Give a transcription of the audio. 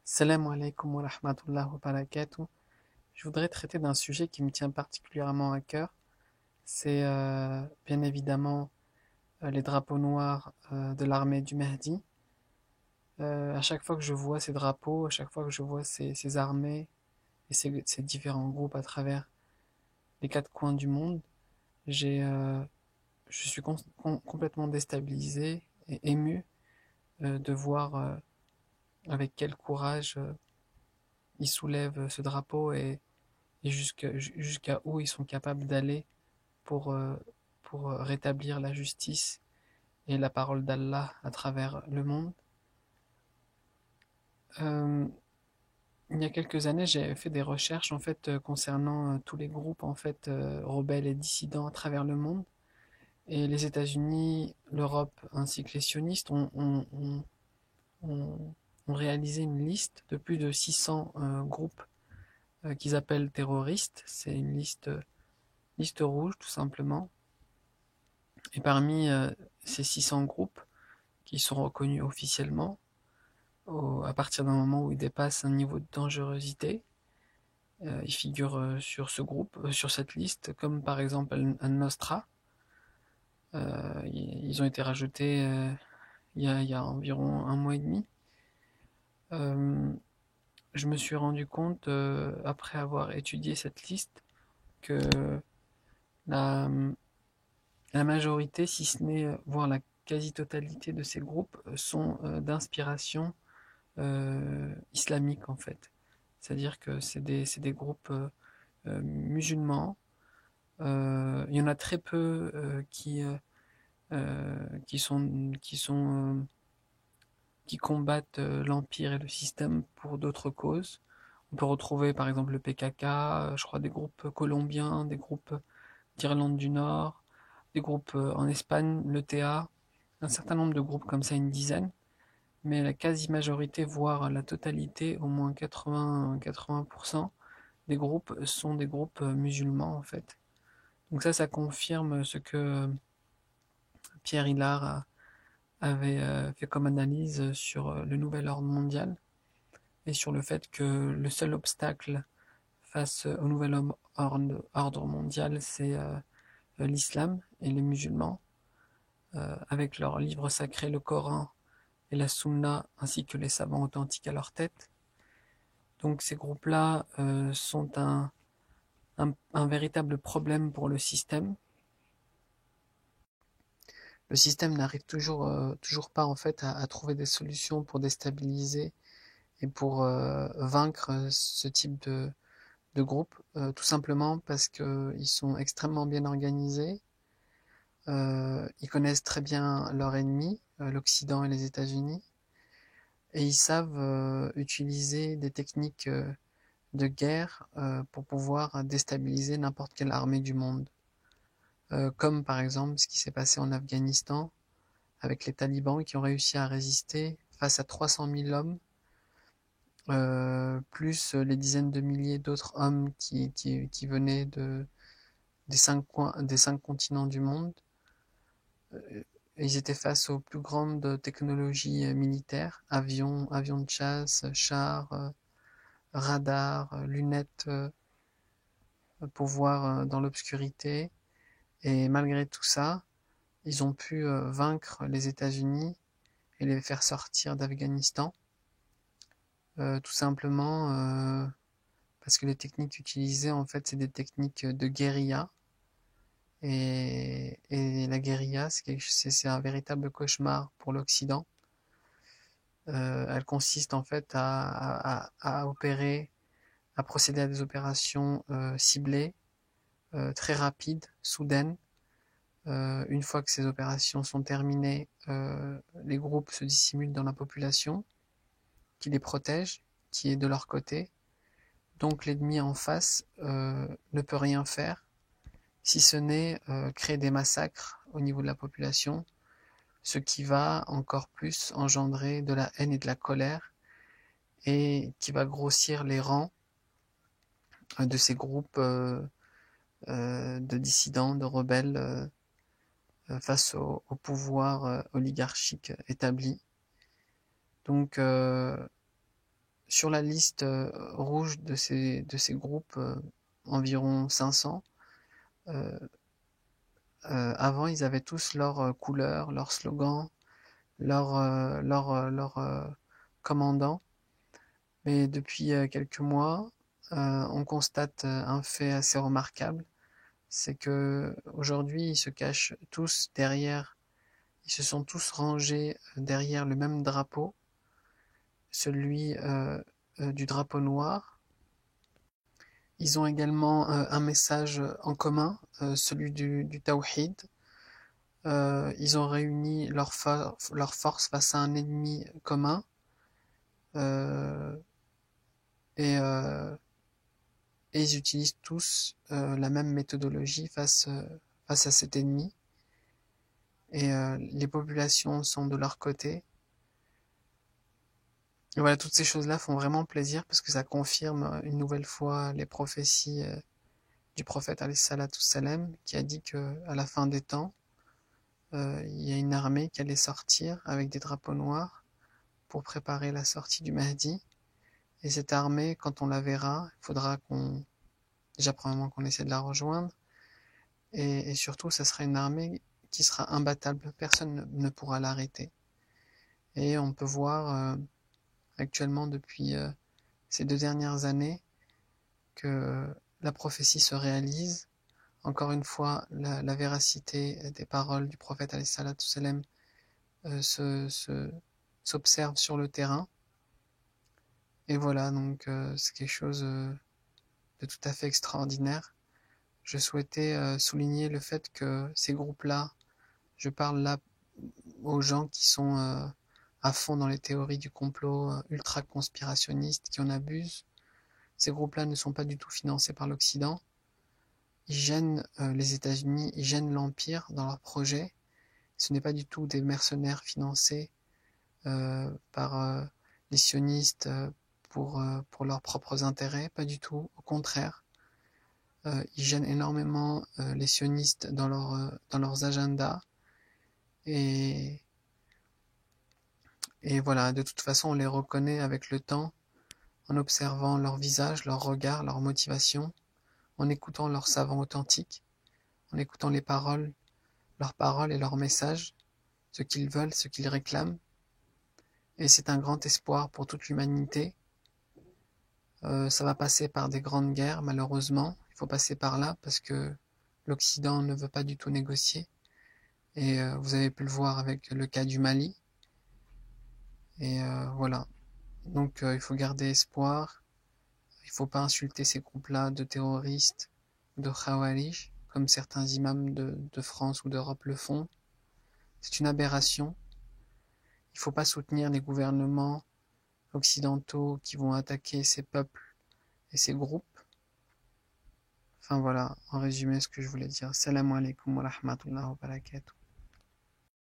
Salam alaikum wa rahmatullah wa barakatuh. Je voudrais traiter d'un sujet qui me tient particulièrement à cœur. C'est bien évidemment les drapeaux noirs de l'armée du Mahdi. À chaque fois que je vois ces drapeaux, à chaque fois que je vois ces armées et ces différents groupes à travers les quatre coins du monde, j'ai, euh, je suis complètement déstabilisé et ému de voir avec quel courage ils soulèvent ce drapeau et jusqu'à où ils sont capables d'aller pour, euh, pour rétablir la justice et la parole d'Allah à travers le monde. Euh, il y a quelques années, j'ai fait des recherches en fait concernant tous les groupes en fait rebelles et dissidents à travers le monde. Et les États-Unis, l'Europe ainsi que les sionistes ont- ont réalisé une liste de plus de 600 groupes qu'ils appellent terroristes. C'est une liste rouge tout simplement. Et parmi ces 600 groupes qui sont reconnus officiellement, à partir d'un moment où ils dépassent un niveau de dangerosité, ils figurent sur ce groupe, sur cette liste, comme par exemple Al-Nostra. Ils ont été rajoutés il y a environ un mois et demi. Euh, je me suis rendu compte, après avoir étudié cette liste, que la, la majorité, si ce n'est voire la quasi-totalité de ces groupes, sont d'inspiration islamique en fait. C'est-à-dire que c'est des groupes musulmans. Il y en a très peu qui combattent l'empire et le système pour d'autres causes. On peut retrouver par exemple le PKK, je crois des groupes colombiens, des groupes d'Irlande du Nord, des groupes en Espagne, l'ETA, un certain nombre de groupes comme ça, une dizaine, mais la quasi-majorité, voire la totalité, au moins 80% des groupes sont des groupes musulmans en fait. Donc ça confirme ce que Pierre Hillard avait fait comme analyse sur le nouvel ordre mondial et sur le fait que le seul obstacle face au nouvel ordre mondial, c'est l'islam et les musulmans, avec leur livre sacré, le Coran et la Sunna, ainsi que les savants authentiques à leur tête. Donc ces groupes-là sont un véritable problème pour le système. Le système n'arrive toujours pas en fait à trouver des solutions pour déstabiliser et pour vaincre ce type de groupe, tout simplement parce qu'ils sont extrêmement bien organisés, ils connaissent très bien leur ennemi, l'Occident et les États-Unis, et ils savent utiliser des techniques de guerre pour pouvoir déstabiliser n'importe quelle armée du monde. Comme par exemple ce qui s'est passé en Afghanistan avec les talibans qui ont réussi à résister face à 300 000 hommes, plus les dizaines de milliers d'autres hommes qui venaient des cinq continents du monde. Euh, Ils étaient face aux plus grandes technologies militaires, avions de chasse, chars, radars, lunettes pour voir dans l'obscurité. Et malgré tout ça, ils ont pu vaincre les États-Unis et les faire sortir d'Afghanistan, tout simplement parce que les techniques utilisées, en fait, c'est des techniques de guérilla. Et la guérilla, c'est un véritable cauchemar pour l'Occident. Elle consiste en fait à opérer, à procéder à des opérations ciblées, très rapides, soudaines. Une fois que ces opérations sont terminées, les groupes se dissimulent dans la population, qui les protège, qui est de leur côté. Donc l'ennemi en face ne peut rien faire, si ce n'est créer des massacres au niveau de la population, ce qui va encore plus engendrer de la haine et de la colère, et qui va grossir les rangs de ces groupes de dissidents, de rebelles face au pouvoir oligarchique établi. Donc sur la liste rouge de ces groupes, environ 500, avant ils avaient tous leur couleur, leur slogan, leur commandant. Mais depuis quelques mois, on constate un fait assez remarquable, c'est que aujourd'hui ils se cachent tous derrière, ils se sont tous rangés derrière le même drapeau, celui du drapeau noir. Ils ont également un message en commun, celui du Tawhid. Ils ont réuni leur force face à un ennemi commun. Euh, et, euh, et ils utilisent tous la même méthodologie face à cet ennemi. Et les populations sont de leur côté. Et voilà, toutes ces choses-là font vraiment plaisir parce que ça confirme une nouvelle fois les prophéties du prophète alayhi salatu salam qui a dit que à la fin des temps, il y a une armée qui allait sortir avec des drapeaux noirs pour préparer la sortie du Mahdi. Et cette armée, quand on la verra, il faudra déjà premièrement qu'on essaie de la rejoindre. Et surtout, ça sera une armée qui sera imbattable. Personne ne pourra l'arrêter. Et on peut voir actuellement depuis ces 2 dernières années que la prophétie se réalise. Encore une fois, la véracité des paroles du prophète alayhi salatu salam s'observe sur le terrain. Et voilà, donc c'est quelque chose de tout à fait extraordinaire. Je souhaitais souligner le fait que ces groupes-là, je parle là aux gens qui sont à fond dans les théories du complot ultra conspirationnistes, qui en abusent. Ces groupes-là ne sont pas du tout financés par l'Occident. Ils gênent les États-Unis, ils gênent l'Empire dans leurs projets. Ce n'est pas du tout des mercenaires financés par les sionistes pour leurs propres intérêts, pas du tout, au contraire. Ils gênent énormément les sionistes dans leurs agendas. Et, et voilà, de toute façon, on les reconnaît avec le temps, en observant leur visage, leur regard, leur motivation, en écoutant leurs savants authentiques, en écoutant leurs paroles et leurs messages, ce qu'ils veulent, ce qu'ils réclament. Et c'est un grand espoir pour toute l'humanité. Ça va passer par des grandes guerres, malheureusement. Il faut passer par là parce que l'Occident ne veut pas du tout négocier. Et vous avez pu le voir avec le cas du Mali. Et voilà. Donc il faut garder espoir. Il ne faut pas insulter ces groupes-là de terroristes, de khawarij, comme certains imams de France ou d'Europe le font. C'est une aberration. Il ne faut pas soutenir les gouvernements occidentaux qui vont attaquer ces peuples et ces groupes. Enfin voilà, en résumé ce que je voulais dire. Salam alaikum wa rahmatullahi wa barakatuh.